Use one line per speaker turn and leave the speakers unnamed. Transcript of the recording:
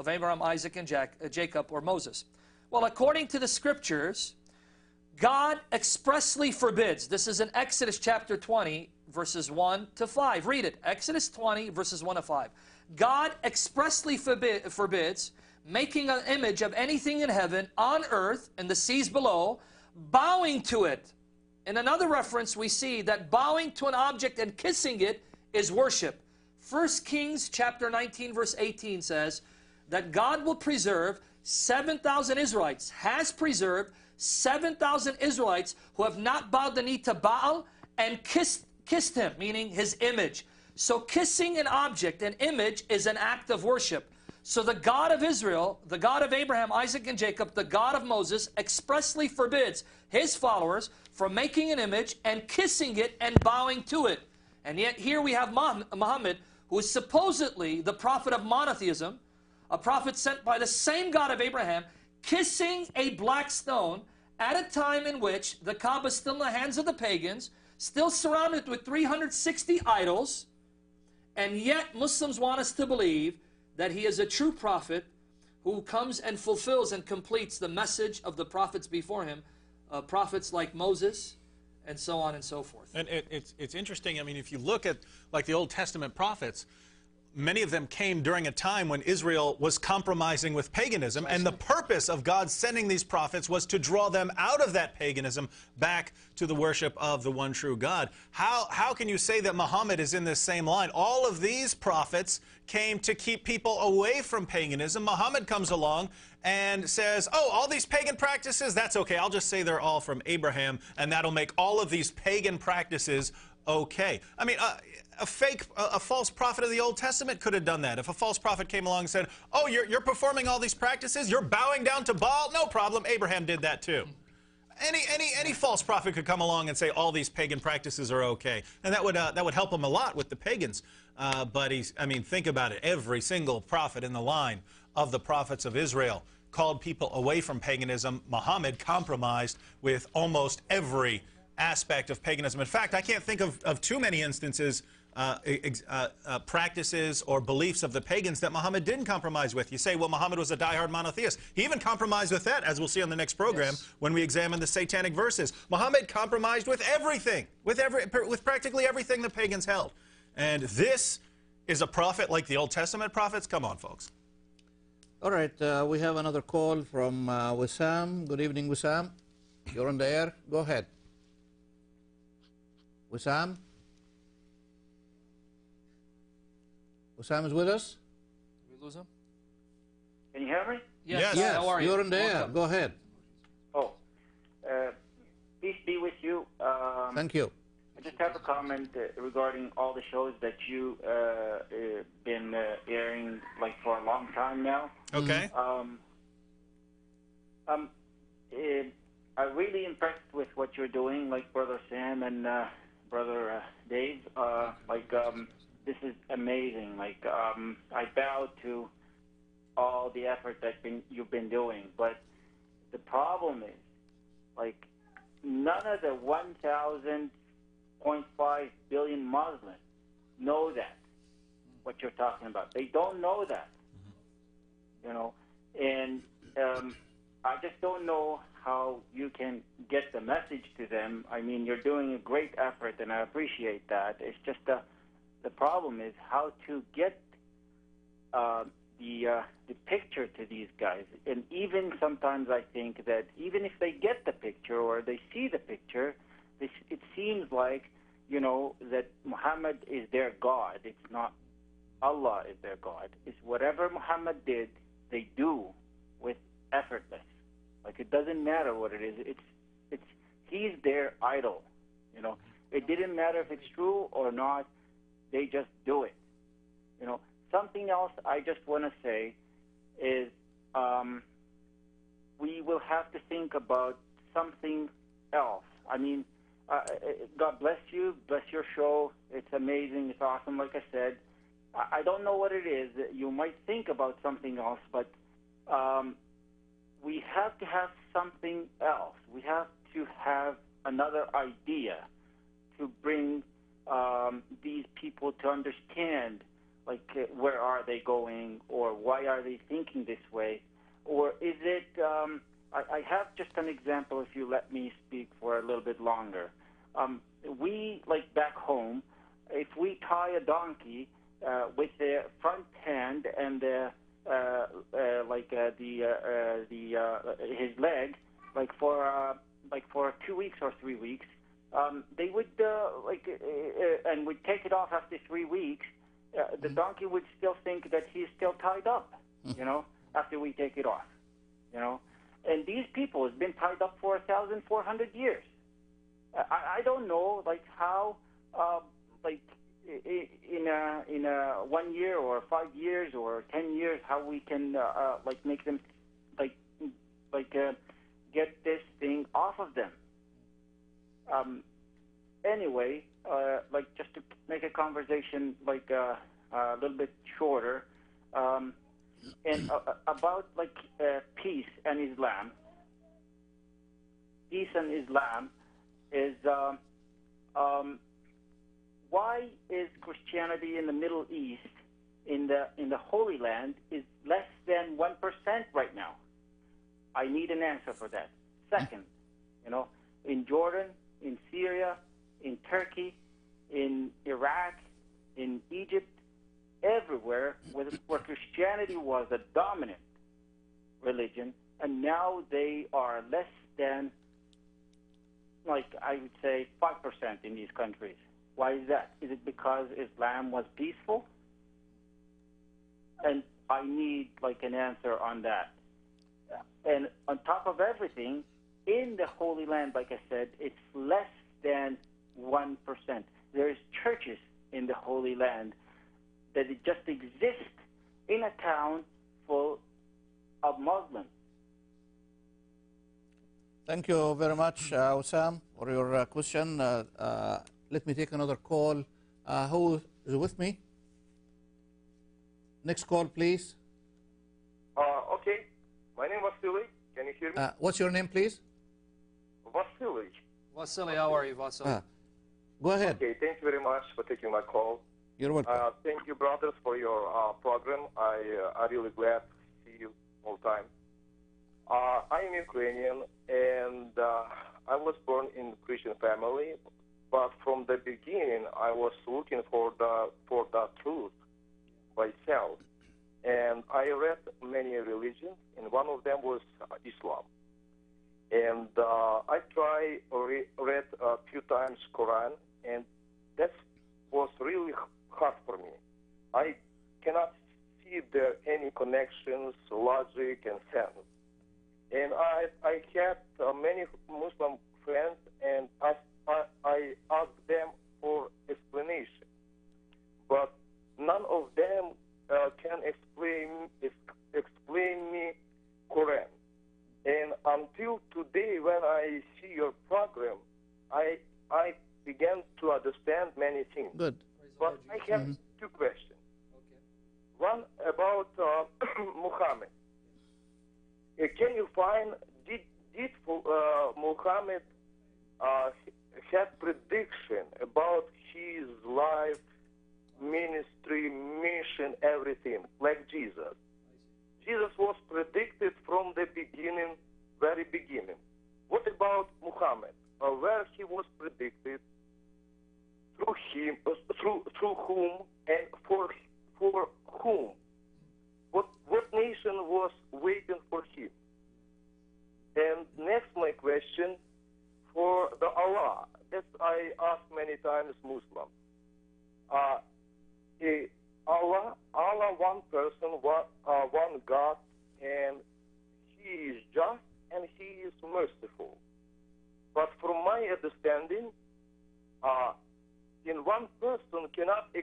of Abraham, Isaac, and Jacob, or Moses? Well, according to the scriptures, God expressly forbids. This is in Exodus chapter 20, verses 1 to 5. Read it. Exodus 20, verses 1 to 5. God expressly forbids making an image of anything in heaven, on earth, and the seas below, bowing to it. In another reference, we see that bowing to an object and kissing it is worship. 1 Kings chapter 19, verse 18 says that God will preserve 7,000 Israelites, has preserved 7,000 Israelites who have not bowed the knee to Baal and kissed him, meaning his image. So kissing an object, an image, is an act of worship. So the God of Israel, the God of Abraham, Isaac, and Jacob, the God of Moses, expressly forbids his followers from making an image and kissing it and bowing to it. And yet here we have Muhammad, who is supposedly the prophet of monotheism, a prophet sent by the same God of Abraham, kissing a black stone at a time in which the Kaaba is still in the hands of the pagans, still surrounded with 360 idols, and yet Muslims want us to believe that he is a true prophet who comes and fulfills and completes the message of the prophets before him, prophets like Moses, and so on and so forth.
And it's interesting. I mean, if you look at like the Old Testament prophets, many of them came during a time when Israel was compromising with paganism, and the purpose of God sending these prophets was to draw them out of that paganism back to the worship of the one true God. How can you say that Muhammad is in this same line? All of these prophets came to keep people away from paganism. Muhammad comes along and says, oh, all these pagan practices, that's okay. I'll just say they're all from Abraham, and that'll make all of these pagan practices okay. I mean, a false prophet of the Old Testament could have done that. If a false prophet came along and said, oh, you're performing all these practices, you're bowing down to Baal, no problem, Abraham did that too. Any false prophet could come along and say all these pagan practices are okay, and that would help him a lot with the pagans. But I mean, think about it. Every single prophet in the line of the prophets of Israel called people away from paganism. Muhammad compromised with almost every aspect of paganism. In fact, I can't think of too many instances, practices or beliefs of the pagans that Muhammad didn't compromise with. You say, well, Muhammad was a diehard monotheist. He even compromised with that, as we'll see on the next program, when we examine the satanic verses. Muhammad compromised with everything, with practically everything the pagans held. And this is a prophet like the Old Testament prophets? Come on, folks.
All right, we have another call from Wissam. Good evening, Wissam. You're on the air. Go ahead. Wissam? Wissam is with us?
Did we lose him?
Can you hear me?
Yes.
Yes.
How are you?
You're on the air. Go ahead.
Oh, peace be with you.
Thank you.
I just have a comment regarding all the shows that you been airing like for a long time now.
Okay.
I'm really impressed with what you're doing, like Brother Sam and Brother Dave. This is amazing. I bow to all the effort that you've been doing, but the problem is, like, none of the 1,000.5 billion Muslims know that, what you're talking about. They don't know that, you know, and I just don't know how you can get the message to them. I mean, you're doing a great effort, and I appreciate that. It's just the problem is how to get the picture to these guys. And even sometimes I think that even if they get the picture or they see the picture, it seems like, you know, that Muhammad is their God. It's not Allah is their God. It's whatever Muhammad did, they do with effortless. Like, it doesn't matter what it is. It's he's their idol. You know, it didn't matter if it's true or not. They just do it. You know, something else I just want to say is we will have to think about something else. I mean, God bless you, bless your show. It's amazing. It's awesome. Like I said, I don't know what it is. You might think about something else, but we have to have something else. We have to have another idea to bring these people to understand, where are they going, or why are they thinking this way? Or is it, I have just an example, if you let me speak for a little bit longer. We, like back home, if we tie a donkey with the front hand and his leg, for 2 weeks or 3 weeks, they would and would take it off after 3 weeks. The donkey would still think that he's still tied up, after we take it off, And these people have been tied up for 1,400 years. I don't know, how, in 1 year or 5 years or 10 years, how we can make them get this thing off of them. Anyway, just to make a conversation a little bit shorter, and about peace and Islam. Peace and Islam is why is Christianity in the Middle East, in the Holy Land, is less than 1% right now? I need an answer for that. Second, in Jordan, in Syria, in Turkey, in Iraq, in Egypt, everywhere where Christianity was a dominant religion, and now they are less than, I would say, 5% in these countries. Why is that? Is it because Islam was peaceful? And I need an answer on that. And on top of everything, in the Holy Land, like I said, it's less than 1%. There's churches in the Holy Land that it just exist in a town full of Muslims.
Thank you very much, Osam, for your question. Let me take another call. Who is with me? Next call, please.
Okay. My name is Vasily. Can you hear me?
What's your name, please?
Vasily.
Vasily, how are you, Vasily?
Go ahead.
Okay, thank you very much for taking my call.
You're welcome.
Thank you, brothers, for your program. I'm really glad to see you all the time. I am Ukrainian, and I was born in a Christian family, but from the beginning, I was looking for the truth myself. And I read many religions, and one of them was Islam. And I read a few times Quran, and that was really hard for me. I cannot see there any connections, logic, and sense. And I had many Muslim friends, and I asked them for explanation, but none of them can explain me Quran. And until today, when I see your program, I began to understand many things.
Good.
But I have two questions.
Okay.
One about Mohammed. Can you find, did Mohammed have prediction about his life, ministry, mission, everything, like Jesus? Jesus was predicted from the beginning, very beginning. What about Muhammad? Where he was predicted, through him, through whom, and for whom? What nation was waiting for him? And next, my question for the Allah. That I ask many times Muslim. Allah, one person, one God, and He is just and He is merciful.